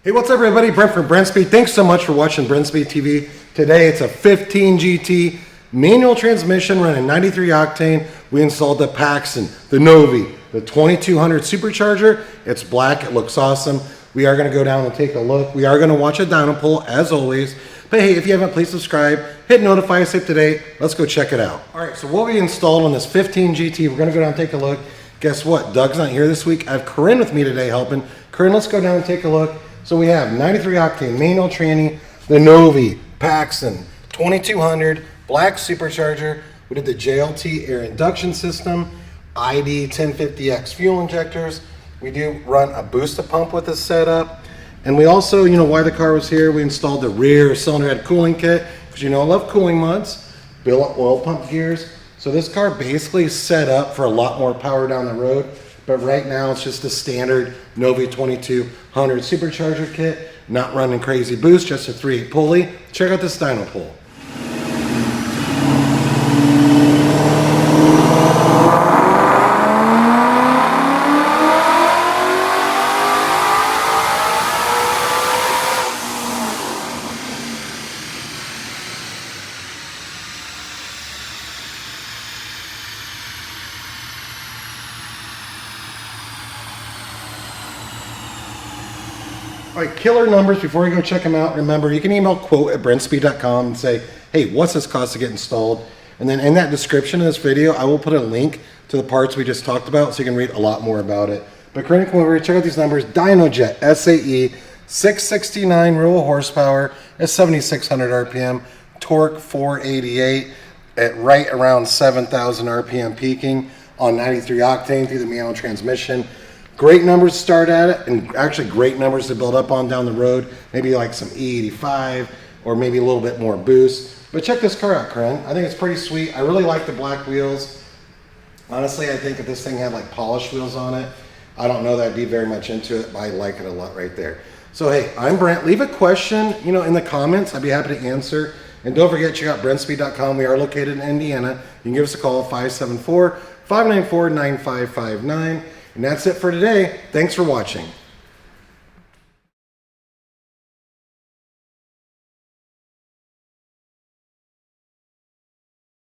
Hey, what's up, everybody? Brent from Brent Speed. Thanks so much for watching Brent Speed TV. Today, it's a 15 GT manual transmission running 93 octane. We installed the Paxton, the Novi, the 2200 supercharger. It's black. It looks awesome. We are going to go down and take a look. We are going to watch a dyno pull, as always. But hey, if you haven't, please subscribe. Hit notify, save today. Let's go check it out. All right, so what we installed on this 15 GT, we're going to go down and take a look. Guess what? Doug's not here this week. I have Corinne with me today helping. Corinne, let's go down and take a look. So we have 93 octane manual tranny, the Novi, Paxton, 2200, black supercharger. We did the JLT air induction system, ID 1050X fuel injectors. We do run a booster pump with this setup. And we also, why the car was here, we installed the rear cylinder head cooling kit, because I love cooling mods, built oil pump gears. So this car basically is set up for a lot more power down the road. But right now it's just a standard Novi 2200 supercharger kit, not running crazy boost, just a 3.8 pulley. Check out this dyno pull. All right, killer numbers. Before you go check them out, remember, you can email quote@brentspeed.com and say, hey, what's this cost to get installed? And then in that description of this video, I will put a link to the parts we just talked about so you can read a lot more about it. But Corinne, come over here, check out these numbers. DynoJet SAE, 669 real horsepower at 7,600 RPM, torque 488 at right around 7,000 RPM peaking on 93 octane through the manual transmission. Great numbers to start at it, and actually great numbers to build up on down the road. Maybe like some E85 or maybe a little bit more boost. But check this car out, Corinne. I think it's pretty sweet. I really like the black wheels. Honestly, I think if this thing had like polished wheels on it, I don't know that I'd be very much into it, but I like it a lot right there. So hey, I'm Brent. Leave a question, in the comments. I'd be happy to answer. And don't forget, check out brentspeed.com. We are located in Indiana. You can give us a call, 574-594-9559. And that's it for today. Thanks for watching.